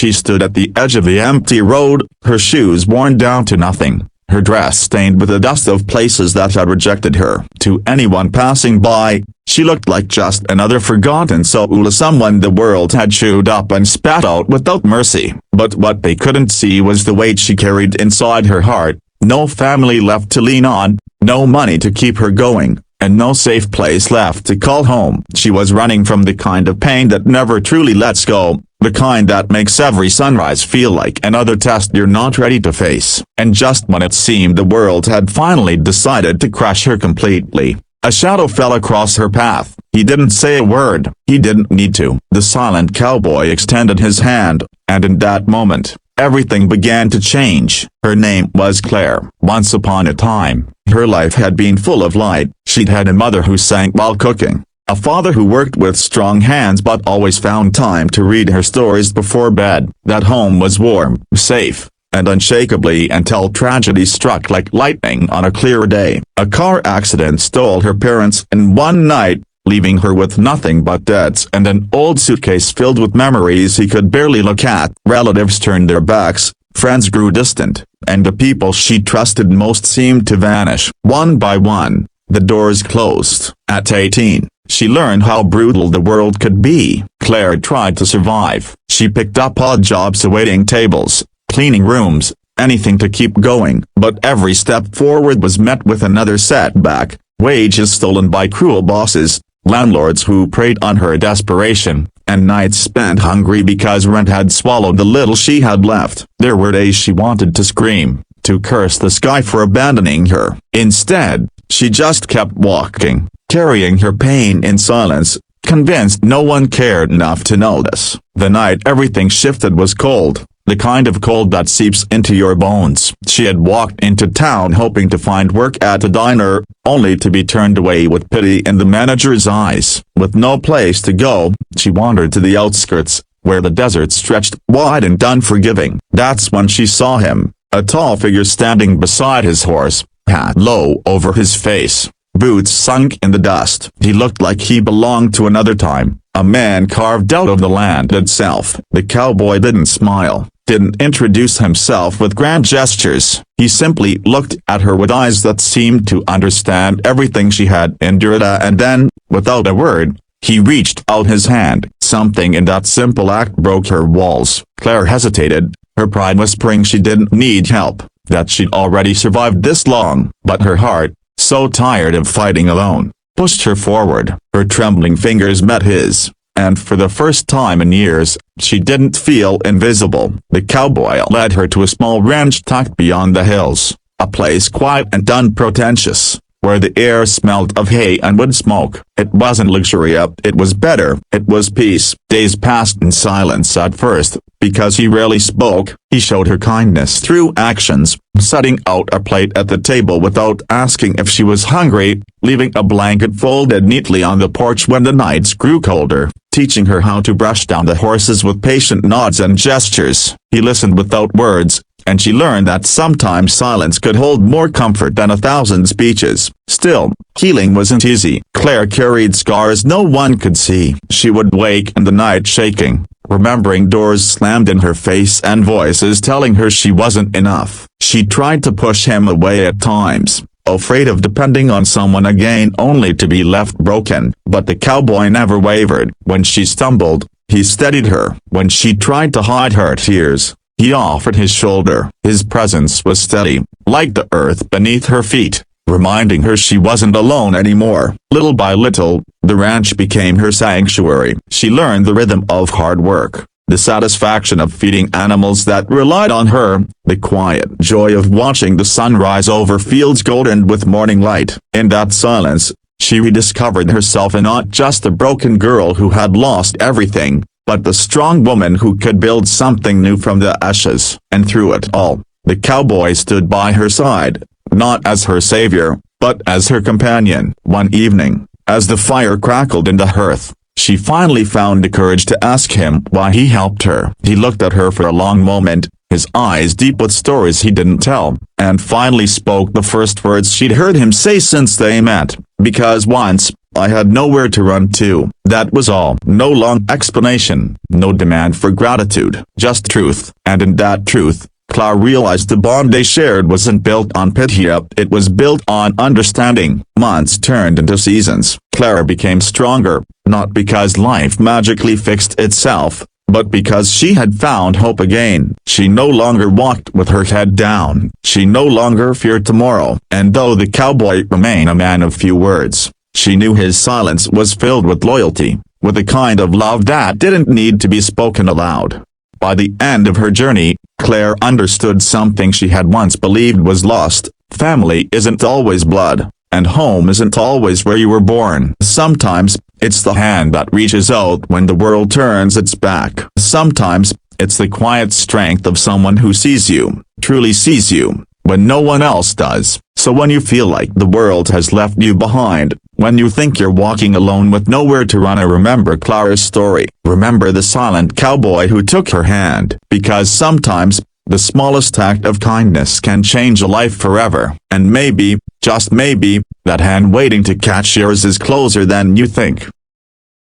She stood at the edge of the empty road, her shoes worn down to nothing, her dress stained with the dust of places that had rejected her. To anyone passing by, she looked like just another forgotten soul, someone the world had chewed up and spat out without mercy. But what they couldn't see was the weight she carried inside her heart. No family left to lean on, no money to keep her going, and no safe place left to call home. She was running from the kind of pain that never truly lets go, the kind that makes every sunrise feel like another test you're not ready to face. And just when it seemed the world had finally decided to crush her completely, a shadow fell across her path. He didn't say a word. He didn't need to. The silent cowboy extended his hand, and in that moment, everything began to change. Her name was Claire. Once upon a time, her life had been full of light. She'd had a mother who sang while cooking, a father who worked with strong hands but always found time to read her stories before bed. That home was warm, safe, and unshakably until tragedy struck like lightning on a clear day. A car accident stole her parents in one night, leaving her with nothing but debts and an old suitcase filled with memories he could barely look at. Relatives turned their backs, friends grew distant, and the people she trusted most seemed to vanish. One by one, the doors closed. At 18, she learned how brutal the world could be. Claire tried to survive. She picked up odd jobs waiting tables, cleaning rooms, anything to keep going. But every step forward was met with another setback, wages stolen by cruel bosses, landlords who preyed on her desperation, and nights spent hungry because rent had swallowed the little she had left. There were days she wanted to scream, to curse the sky for abandoning her. Instead, she just kept walking, carrying her pain in silence, convinced no one cared enough to notice. The night everything shifted was cold, the kind of cold that seeps into your bones. She had walked into town hoping to find work at a diner, only to be turned away with pity in the manager's eyes. With no place to go, she wandered to the outskirts, where the desert stretched wide and unforgiving. That's when she saw him, a tall figure standing beside his horse, hat low over his face, boots sunk in the dust. He looked like he belonged to another time, a man carved out of the land itself. The cowboy didn't smile, didn't introduce himself with grand gestures. He simply looked at her with eyes that seemed to understand everything she had endured, and then, without a word, he reached out his hand. Something in that simple act broke her walls. Claire hesitated, her pride whispering she didn't need help, that she'd already survived this long. But her heart, so tired of fighting alone, pushed her forward. Her trembling fingers met his, and for the first time in years, she didn't feel invisible. The cowboy led her to a small ranch tucked beyond the hills, a place quiet and unpretentious, where the air smelled of hay and wood smoke. It wasn't luxury, it was better. It was peace. Days passed in silence at first, because he rarely spoke. He showed her kindness through actions, setting out a plate at the table without asking if she was hungry, leaving a blanket folded neatly on the porch when the nights grew colder, teaching her how to brush down the horses with patient nods and gestures. He listened without words, and she learned that sometimes silence could hold more comfort than 1,000 speeches. Still, healing wasn't easy. Claire carried scars no one could see. She would wake in the night shaking, remembering doors slammed in her face and voices telling her she wasn't enough. She tried to push him away at times, afraid of depending on someone again only to be left broken. But the cowboy never wavered. When she stumbled, he steadied her. When she tried to hide her tears, he offered his shoulder. His presence was steady, like the earth beneath her feet, reminding her she wasn't alone anymore. Little by little, the ranch became her sanctuary. She learned the rhythm of hard work, the satisfaction of feeding animals that relied on her, the quiet joy of watching the sun rise over fields goldened with morning light. In that silence, she rediscovered herself, and not just a broken girl who had lost everything, but the strong woman who could build something new from the ashes. And through it all, the cowboy stood by her side, not as her savior, but as her companion. One evening, as the fire crackled in the hearth, she finally found the courage to ask him why he helped her. He looked at her for a long moment, his eyes deep with stories he didn't tell, and finally spoke the first words she'd heard him say since they met. Because once, I had nowhere to run to. That was all. No long explanation, no demand for gratitude, just truth. And in that truth, Clara realized the bond they shared wasn't built on pity, it was built on understanding. Months turned into seasons. Clara became stronger, not because life magically fixed itself, but because she had found hope again. She no longer walked with her head down. She no longer feared tomorrow. And though the cowboy remained a man of few words, she knew his silence was filled with loyalty, with a kind of love that didn't need to be spoken aloud. By the end of her journey, Claire understood something she had once believed was lost. Family isn't always blood, and home isn't always where you were born. Sometimes, it's the hand that reaches out when the world turns its back. Sometimes, it's the quiet strength of someone who sees you, truly sees you, when no one else does. So when you feel like the world has left you behind, when you think you're walking alone with nowhere to run, remember Clara's story. Remember the silent cowboy who took her hand, because sometimes, the smallest act of kindness can change a life forever. And maybe, just maybe, that hand waiting to catch yours is closer than you think.